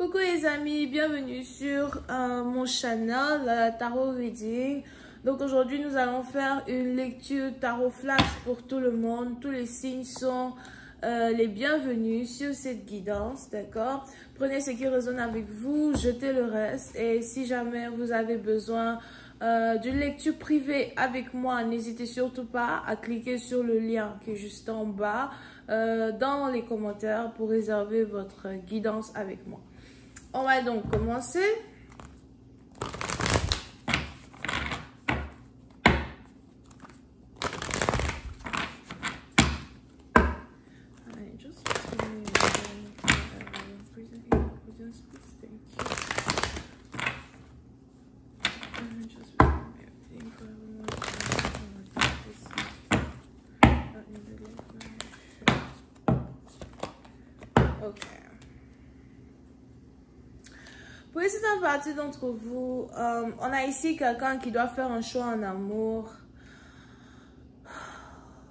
Coucou les amis, bienvenue sur mon channel Tarot Reading. Donc aujourd'hui nous allons faire une lecture tarot flash pour tout le monde. Tous les signes sont les bienvenus sur cette guidance, d'accord? Prenez ce qui résonne avec vous, jetez le reste. Et si jamais vous avez besoin d'une lecture privée avec moi, n'hésitez surtout pas à cliquer sur le lien qui est juste en bas dans les commentaires pour réserver votre guidance avec moi. On va donc commencer. Ok. Pour certaines parties d'entre vous, on a ici quelqu'un qui doit faire un choix en amour.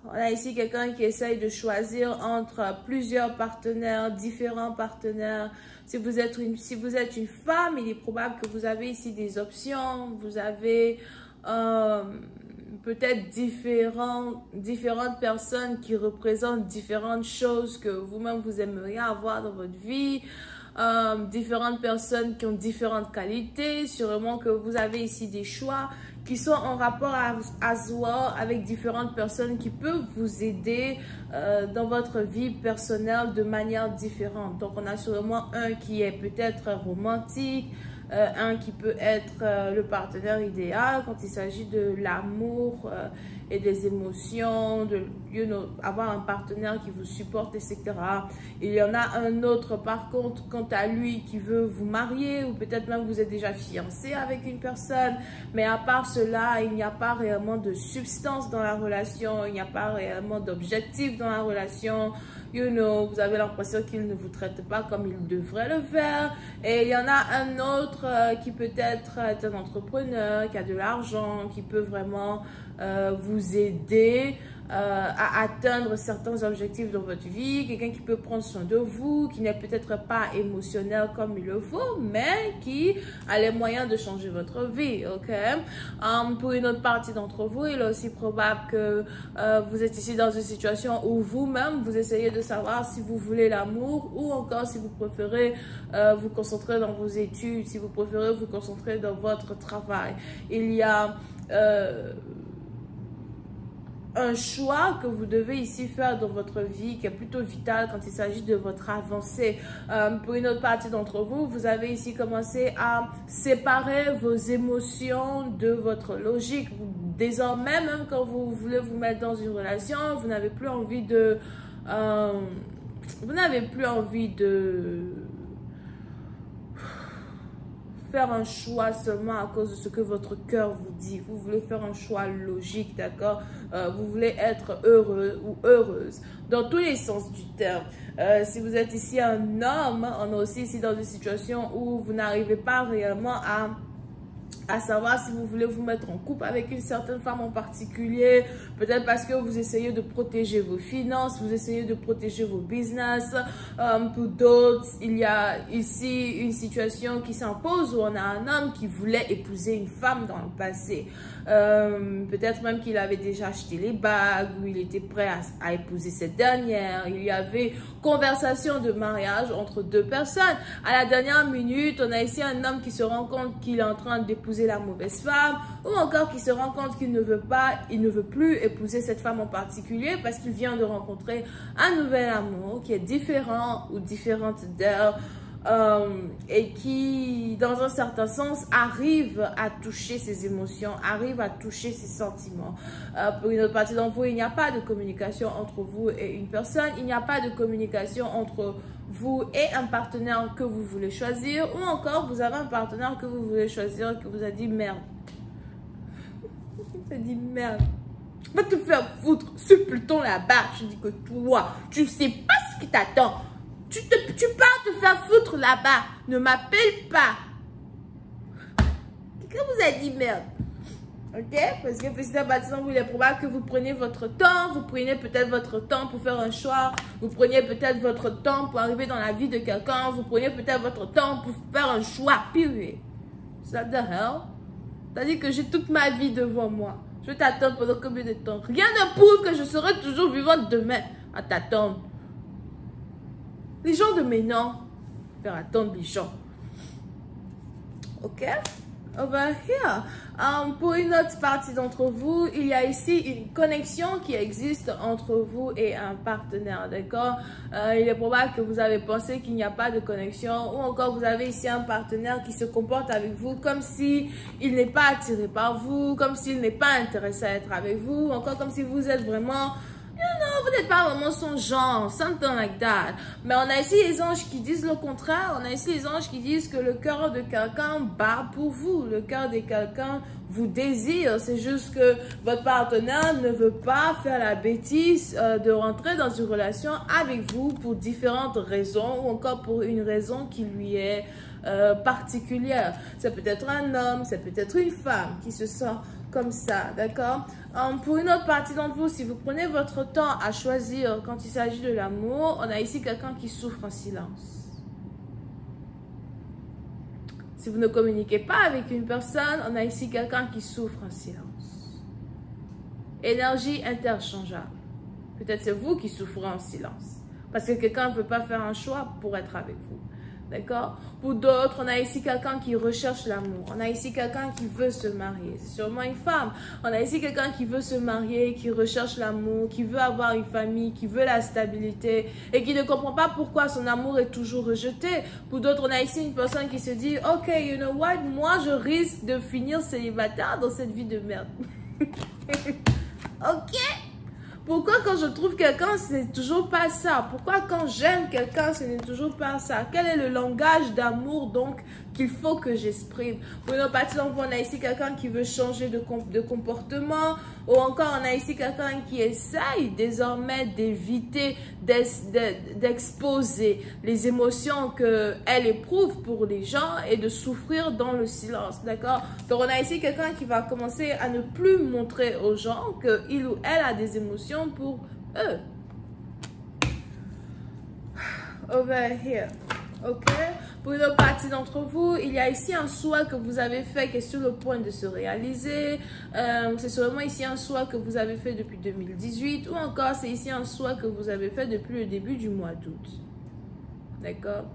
On a ici quelqu'un qui essaye de choisir entre plusieurs partenaires, différents partenaires. Si vous êtes une femme, il est probable que vous avez ici des options. Vous avez peut-être différentes personnes qui représentent différentes choses que vous-même vous aimeriez avoir dans votre vie. Différentes personnes qui ont différentes qualités. Sûrement que vous avez ici des choix qui sont en rapport à soi avec différentes personnes qui peuvent vous aider dans votre vie personnelle de manière différente. Donc on a sûrement un qui est peut-être romantique, un qui peut être le partenaire idéal quand il s'agit de l'amour et des émotions, de avoir un partenaire qui vous supporte, etc. Il y en a un autre, par contre, quant à lui, qui veut vous marier ou peut-être même vous êtes déjà fiancé avec une personne. Mais à part cela, il n'y a pas réellement de substance dans la relation, il n'y a pas réellement d'objectif dans la relation. Vous avez l'impression qu'il ne vous traite pas comme il devrait le faire. Et il y en a un autre qui peut être un entrepreneur, qui a de l'argent, qui peut vraiment vous aider à atteindre certains objectifs dans votre vie. Quelqu'un qui peut prendre soin de vous, qui n'est peut-être pas émotionnel comme il le faut, mais qui a les moyens de changer votre vie, ok? Pour une autre partie d'entre vous, il est aussi probable que vous êtes ici dans une situation où vous-même, vous essayez de savoir si vous voulez l'amour ou encore si vous préférez vous concentrer dans vos études, si vous préférez vous concentrer dans votre travail. Il y a un choix que vous devez ici faire dans votre vie qui est plutôt vital quand il s'agit de votre avancée. Pour une autre partie d'entre vous, vous avez ici commencé à séparer vos émotions de votre logique. Désormais, même quand vous voulez vous mettre dans une relation, vous n'avez plus envie de faire un choix seulement à cause de ce que votre cœur vous dit. Vous voulez faire un choix logique, d'accord? Vous voulez être heureux ou heureuse dans tous les sens du terme. Si vous êtes ici un homme, on est aussi ici dans une situation où vous n'arrivez pas réellement à savoir si vous voulez vous mettre en couple avec une certaine femme en particulier, peut-être parce que vous essayez de protéger vos finances, vous essayez de protéger vos business. Pour d'autres, il y a ici une situation qui s'impose où on a un homme qui voulait épouser une femme dans le passé. Peut-être même qu'il avait déjà acheté les bagues ou il était prêt à épouser cette dernière. Il y avait conversation de mariage entre deux personnes. À la dernière minute, on a ici un homme qui se rend compte qu'il est en train d'épouser la mauvaise femme, ou encore qui se rend compte qu'il ne veut plus épouser cette femme en particulier parce qu'il vient de rencontrer un nouvel amour qui est différent ou différente d'elle et qui, dans un certain sens, arrive à toucher ses émotions, arrive à toucher ses sentiments. Pour une autre partie d'entre vous, il n'y a pas de communication entre vous et une personne, il n'y a pas de communication entre vous et un partenaire que vous voulez choisir, ou encore vous avez un partenaire que vous voulez choisir qui vous a dit merde. Il dit merde. Va te faire foutre ce Pluton là-bas. Je dis que toi, tu sais pas ce qui t'attend. Tu pars te faire foutre là-bas. Ne m'appelle pas. Quelqu'un vous a dit merde. Ok? Parce que petit à petit, il est probable que vous preniez votre temps. Vous prenez peut-être votre temps pour faire un choix. Vous preniez peut-être votre temps pour arriver dans la vie de quelqu'un. Vous prenez peut-être votre temps pour faire un choix. Period. What the hell? C'est-à-dire que j'ai toute ma vie devant moi. Je vais t'attendre pendant combien de temps? Rien ne prouve que je serai toujours vivante demain à t'attendre. Les gens de maintenant, faire attendre les gens. Ok? Over here. Pour une autre partie d'entre vous, il y a ici une connexion qui existe entre vous et un partenaire, d'accord? Il est probable que vous avez pensé qu'il n'y a pas de connexion, ou encore vous avez ici un partenaire qui se comporte avec vous comme si il n'est pas attiré par vous, comme s'il n'est pas intéressé à être avec vous, ou encore comme si vous êtes vraiment... Non, vous n'êtes pas vraiment son genre, something like that. Mais on a ici les anges qui disent le contraire. On a ici les anges qui disent que le cœur de quelqu'un bat pour vous. Le cœur de quelqu'un vous désire. C'est juste que votre partenaire ne veut pas faire la bêtise de rentrer dans une relation avec vous pour différentes raisons ou encore pour une raison qui lui est particulière. C'est peut-être un homme, c'est peut-être une femme qui se sent comme ça, d'accord? Pour une autre partie d'entre vous, si vous prenez votre temps à choisir quand il s'agit de l'amour, on a ici quelqu'un qui souffre en silence. Si vous ne communiquez pas avec une personne, on a ici quelqu'un qui souffre en silence. Énergie interchangeable. Peut-être c'est vous qui souffrez en silence. Parce que quelqu'un ne peut pas faire un choix pour être avec vous. D'accord? Pour d'autres, on a ici quelqu'un qui recherche l'amour. On a ici quelqu'un qui veut se marier. C'est sûrement une femme. On a ici quelqu'un qui veut se marier, qui recherche l'amour, qui veut avoir une famille, qui veut la stabilité et qui ne comprend pas pourquoi son amour est toujours rejeté. Pour d'autres, on a ici une personne qui se dit, ok, you know what? Moi, je risque de finir célibataire dans cette vie de merde. Ok? Pourquoi quand je trouve quelqu'un, ce n'est toujours pas ça? Pourquoi quand j'aime quelqu'un, ce n'est toujours pas ça? Quel est le langage d'amour donc qu'il faut que j'exprime? Pour une partie d'entre vous, on a ici quelqu'un qui veut changer de comportement, ou encore on a ici quelqu'un qui essaye désormais d'éviter d'exposer les émotions qu'elle éprouve pour les gens et de souffrir dans le silence, d'accord? Donc on a ici quelqu'un qui va commencer à ne plus montrer aux gens qu'il ou elle a des émotions pour eux. Over here. Ok? Pour une autre partie d'entre vous, il y a ici un souhait que vous avez fait qui est sur le point de se réaliser. C'est sûrement ici un souhait que vous avez fait depuis 2018 ou encore c'est ici un souhait que vous avez fait depuis le début du mois d'août. D'accord?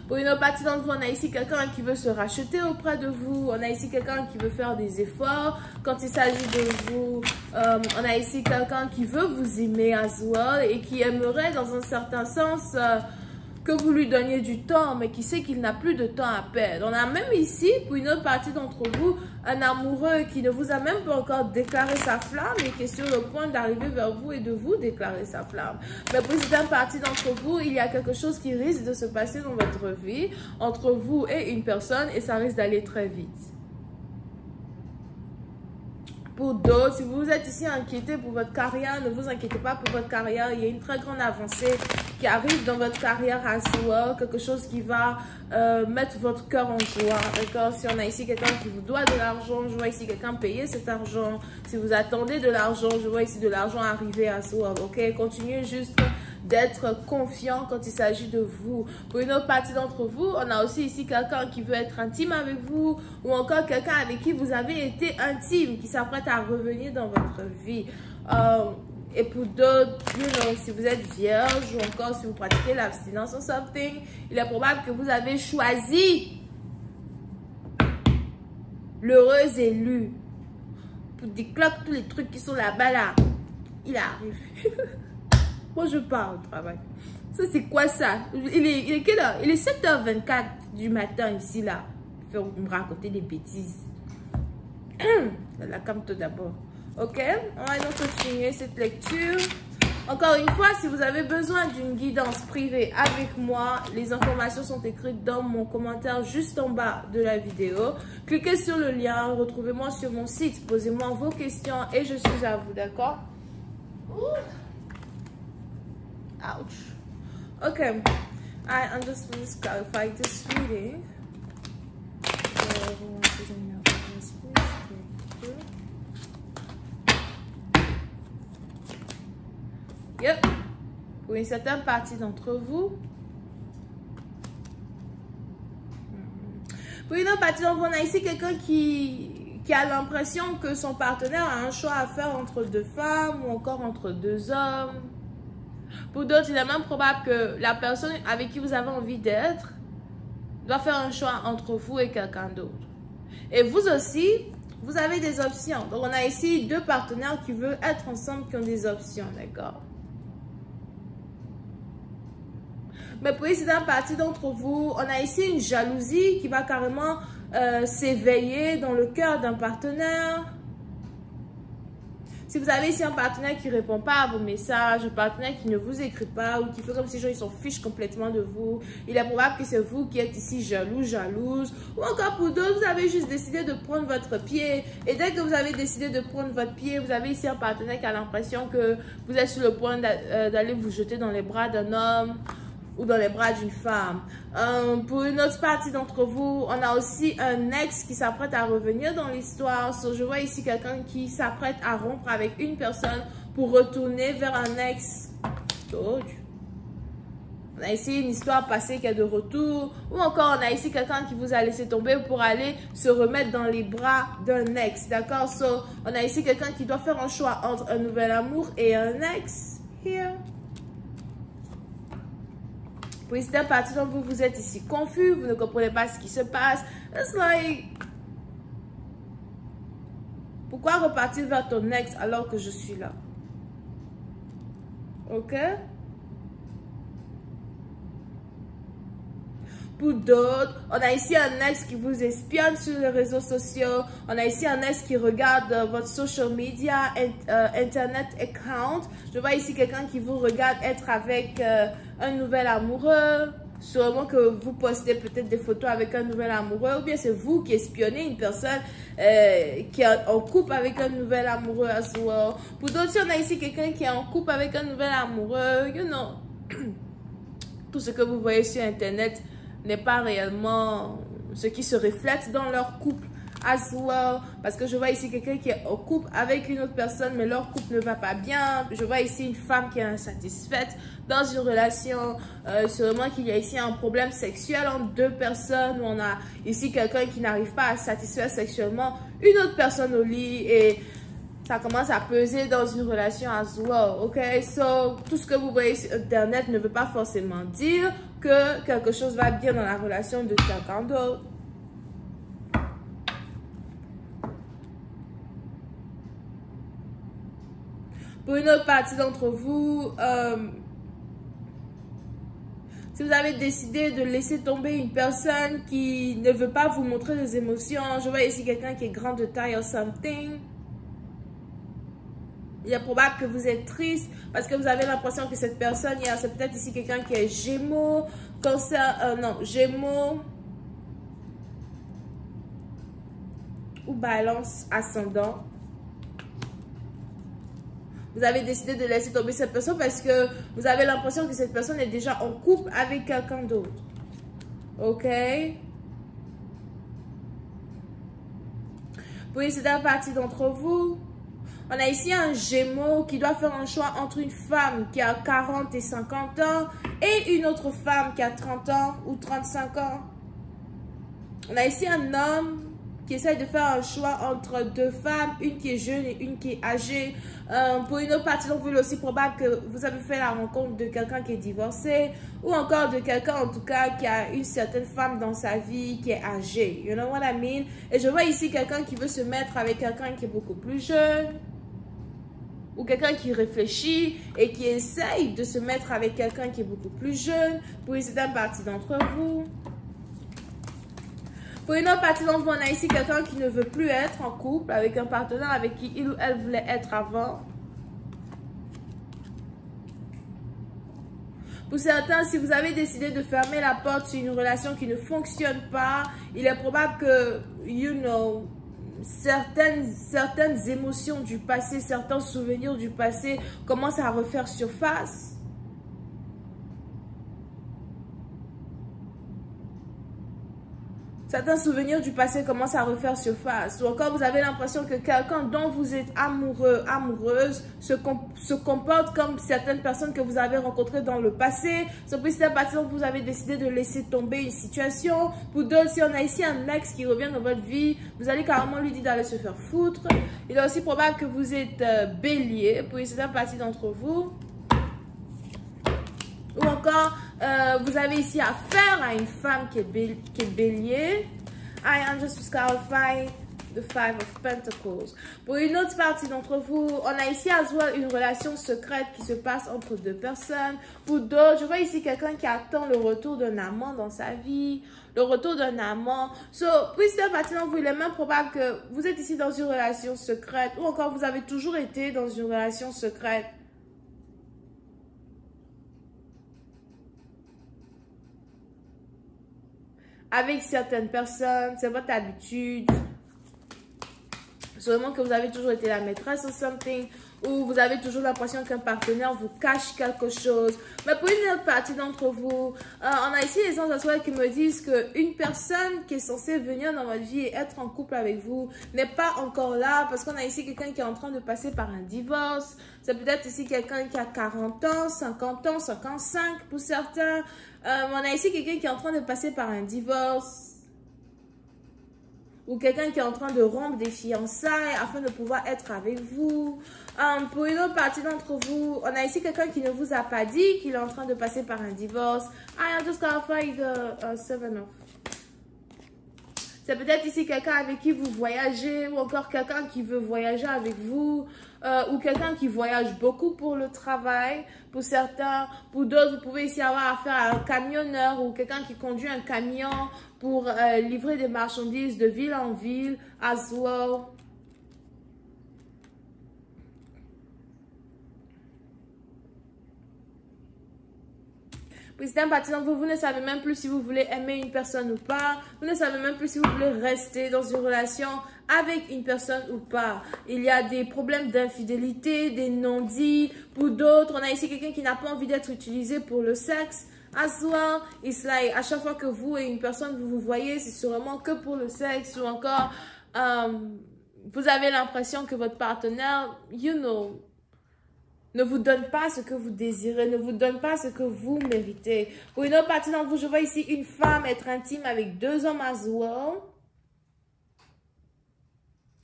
Pour une autre partie d'entre vous, on a ici quelqu'un qui veut se racheter auprès de vous. On a ici quelqu'un qui veut faire des efforts. Quand il s'agit de vous, on a ici quelqu'un qui veut vous aimer as well et qui aimerait dans un certain sens que vous lui donniez du temps, mais qui sait qu'il n'a plus de temps à perdre. On a même ici, pour une autre partie d'entre vous, un amoureux qui ne vous a même pas encore déclaré sa flamme et qui est sur le point d'arriver vers vous et de vous déclarer sa flamme. Mais pour une partie d'entre vous, il y a quelque chose qui risque de se passer dans votre vie entre vous et une personne et ça risque d'aller très vite. Pour d'autres, si vous êtes ici inquiété pour votre carrière, ne vous inquiétez pas pour votre carrière. Il y a une très grande avancée qui arrive dans votre carrière as well. Quelque chose qui va mettre votre cœur en joie. D'accord? Si on a ici quelqu'un qui vous doit de l'argent, je vois ici quelqu'un payer cet argent. Si vous attendez de l'argent, je vois ici de l'argent arriver as well. Ok? Continuez juste d'être confiant quand il s'agit de vous. Pour une autre partie d'entre vous, on a aussi ici quelqu'un qui veut être intime avec vous ou encore quelqu'un avec qui vous avez été intime, qui s'apprête à revenir dans votre vie. Et pour d'autres, si vous êtes vierge ou encore si vous pratiquez l'abstinence ou something, il est probable que vous avez choisi l'heureuse élue. Pour déclencher tous les trucs qui sont là-bas là, il arrive. Moi, je pars au travail. Ça, c'est quoi ça? Il est quelle heure? Il est 7h24 du matin ici, là. Faire me raconter des bêtises. La calme-toi d'abord. Ok? On va donc continuer cette lecture. Encore une fois, si vous avez besoin d'une guidance privée avec moi, les informations sont écrites dans mon commentaire juste en bas de la vidéo. Cliquez sur le lien, retrouvez-moi sur mon site, posez-moi vos questions et je suis à vous, d'accord? Ouch. Okay, I'm just going to clarify this reading. Yep. Pour une certaine partie d'entre vous. Pour une autre partie d'entre vous, on a ici quelqu'un qui a l'impression que son partenaire a un choix à faire entre deux femmes ou encore entre deux hommes. Pour d'autres, il est même probable que la personne avec qui vous avez envie d'être doit faire un choix entre vous et quelqu'un d'autre. Et vous aussi, vous avez des options. Donc, on a ici deux partenaires qui veulent être ensemble, qui ont des options, d'accord? Mais pour ici, dans partie d'entre vous, on a ici une jalousie qui va carrément s'éveiller dans le cœur d'un partenaire. Si vous avez ici un partenaire qui ne répond pas à vos messages, un partenaire qui ne vous écrit pas ou qui fait comme si ils s'en fichent complètement de vous, il est probable que c'est vous qui êtes ici jaloux, jalouse. Ou encore pour d'autres, vous avez juste décidé de prendre votre pied. Et dès que vous avez décidé de prendre votre pied, vous avez ici un partenaire qui a l'impression que vous êtes sur le point d'aller vous jeter dans les bras d'un homme ou dans les bras d'une femme. Pour une autre partie d'entre vous, on a aussi un ex qui s'apprête à revenir dans l'histoire. So, je vois ici quelqu'un qui s'apprête à rompre avec une personne pour retourner vers un ex. Oh. On a ici une histoire passée qui est de retour. Ou encore, on a ici quelqu'un qui vous a laissé tomber pour aller se remettre dans les bras d'un ex. D'accord? So, on a ici quelqu'un qui doit faire un choix entre un nouvel amour et un ex. Here. Pour certaines parties d'entre vous, vous êtes ici confus, vous ne comprenez pas ce qui se passe. It's like, pourquoi repartir vers ton ex alors que je suis là? Ok? Pour d'autres, on a ici un ex qui vous espionne sur les réseaux sociaux. On a ici un ex qui regarde votre social media, internet account. Je vois ici quelqu'un qui vous regarde être avec un nouvel amoureux. Sûrement que vous postez peut-être des photos avec un nouvel amoureux. Ou bien c'est vous qui espionnez une personne qui est en couple avec un nouvel amoureux as well. Pour d'autres, on a ici quelqu'un qui est en couple avec un nouvel amoureux. You know, tout ce que vous voyez sur Internet n'est pas réellement ce qui se reflète dans leur couple as well. Parce que je vois ici quelqu'un qui est en couple avec une autre personne, mais leur couple ne va pas bien. Je vois ici une femme qui est insatisfaite dans une relation. Sûrement qu'il y a ici un problème sexuel entre deux personnes. Où on a ici quelqu'un qui n'arrive pas à satisfaire sexuellement une autre personne au lit. Et ça commence à peser dans une relation as well, ok? So, tout ce que vous voyez sur Internet ne veut pas forcément dire que quelque chose va bien dans la relation de quelqu'un d'autre. Pour une autre partie d'entre vous, si vous avez décidé de laisser tomber une personne qui ne veut pas vous montrer des émotions, je vois ici quelqu'un qui est grand de taille or something. Il est probable que vous êtes triste parce que vous avez l'impression que cette personne, c'est peut-être ici quelqu'un qui est Gémeaux, Cancer, non, Gémeaux ou Balance ascendant. Vous avez décidé de laisser tomber cette personne parce que vous avez l'impression que cette personne est déjà en couple avec quelqu'un d'autre. Ok? Pour une certaine partie d'entre vous, on a ici un Gémeaux qui doit faire un choix entre une femme qui a 40 et 50 ans et une autre femme qui a 30 ans ou 35 ans. On a ici un homme qui essaie de faire un choix entre deux femmes, une qui est jeune et une qui est âgée. Pour une autre partie d'entre vous, il est aussi probable que vous avez fait la rencontre de quelqu'un qui est divorcé ou encore de quelqu'un en tout cas qui a une certaine femme dans sa vie qui est âgée. You know what I mean? Et je vois ici quelqu'un qui veut se mettre avec quelqu'un qui est beaucoup plus jeune ou quelqu'un qui réfléchit et qui essaye de se mettre avec quelqu'un qui est beaucoup plus jeune. Pour une certaine partie d'entre vous. Pour une autre partie d'entre vous, on a ici quelqu'un qui ne veut plus être en couple avec un partenaire avec qui il ou elle voulait être avant. Pour certains, si vous avez décidé de fermer la porte sur une relation qui ne fonctionne pas, il est probable que, you know, certaines émotions du passé, certains souvenirs du passé commencent à refaire surface. Certains souvenirs du passé commencent à refaire surface. Ou encore, vous avez l'impression que quelqu'un dont vous êtes amoureux, amoureuse, se comporte comme certaines personnes que vous avez rencontrées dans le passé. C'est plus à partir dont vous avez décidé de laisser tomber une situation. Pour d'autres, si on a ici un ex qui revient dans votre vie, vous allez carrément lui dire d'aller se faire foutre. Il est aussi probable que vous êtes bélier pour une certaine partie d'entre vous. Ou encore, vous avez ici affaire à une femme qui est bélier. I'm just to clarify the Five of Pentacles. Pour une autre partie d'entre vous, on a ici à voir une relation secrète qui se passe entre deux personnes. Pour d'autres, je vois ici quelqu'un qui attend le retour d'un amant dans sa vie. Le retour d'un amant. Puis cette partie d'entre vous, il est même probable que vous êtes ici dans une relation secrète. Ou encore, vous avez toujours été dans une relation secrète. Avec certaines personnes, c'est votre habitude. Sûrement que vous avez toujours été la maîtresse ou something, ou vous avez toujours l'impression qu'un partenaire vous cache quelque chose. Mais pour une autre partie d'entre vous, on a ici les anges assoirs qui me disent qu'une personne qui est censée venir dans votre vie et être en couple avec vous n'est pas encore là, parce qu'on a ici quelqu'un qui est en train de passer par un divorce. C'est peut-être ici quelqu'un qui a 40 ans, 50 ans, 55 pour certains. On a ici quelqu'un qui est en train de passer par un divorce. Ou quelqu'un qui est en train de rompre des fiançailles afin de pouvoir être avec vous. Pour une autre partie d'entre vous, on a ici quelqu'un qui ne vous a pas dit qu'il est en train de passer par un divorce. I just clarified the Seven of. C'est peut-être ici quelqu'un avec qui vous voyagez, ou encore quelqu'un qui veut voyager avec vous, ou quelqu'un qui voyage beaucoup pour le travail, pour certains. Pour d'autres, vous pouvez ici avoir affaire à un camionneur ou quelqu'un qui conduit un camion pour livrer des marchandises de ville en ville, as well. Président Bâtiment, vous ne savez même plus si vous voulez aimer une personne ou pas. Vous ne savez même plus si vous voulez rester dans une relation avec une personne ou pas. Il y a des problèmes d'infidélité, des non-dits. Pour d'autres, on a ici quelqu'un qui n'a pas envie d'être utilisé pour le sexe. As well, it's like, à chaque fois que vous et une personne, vous voyez, c'est sûrement que pour le sexe. Ou encore, vous avez l'impression que votre partenaire, ne vous donne pas ce que vous désirez, ne vous donne pas ce que vous méritez. Pour une autre partie d'entre vous, je vois ici une femme être intime avec deux hommes as well.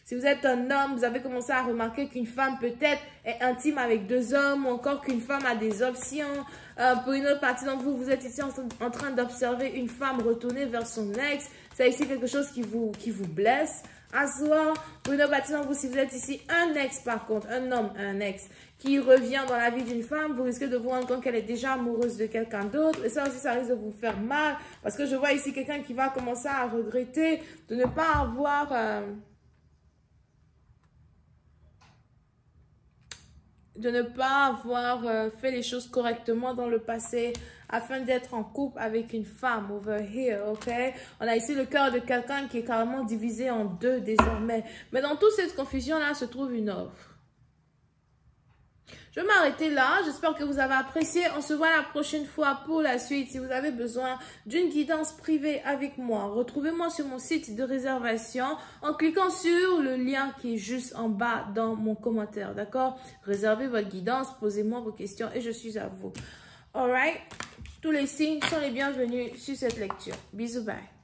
Si vous êtes un homme, vous avez commencé à remarquer qu'une femme peut-être est intime avec deux hommes, ou encore qu'une femme a des options. Pour une autre partie d'entre vous, vous êtes ici en train d'observer une femme retourner vers son ex. C'est ici quelque chose qui vous blesse. As well. Pour une autre partie d'entre vous, si vous êtes ici un ex par contre, un homme, un ex, qui revient dans la vie d'une femme, vous risquez de vous rendre compte qu'elle est déjà amoureuse de quelqu'un d'autre. Et ça aussi, ça risque de vous faire mal. Parce que je vois ici quelqu'un qui va commencer à regretter de ne pas avoir... fait les choses correctement dans le passé afin d'être en couple avec une femme over here, ok? On a ici le cœur de quelqu'un qui est carrément divisé en deux désormais. Mais dans toute cette confusion-là se trouve une offre. Je vais m'arrêter là. J'espère que vous avez apprécié. On se voit la prochaine fois pour la suite. Si vous avez besoin d'une guidance privée avec moi, retrouvez-moi sur mon site de réservation en cliquant sur le lien qui est juste en bas dans mon commentaire. D'accord? Réservez votre guidance, posez-moi vos questions et je suis à vous. Alright? Tous les signes sont les bienvenus sur cette lecture. Bisous, bye.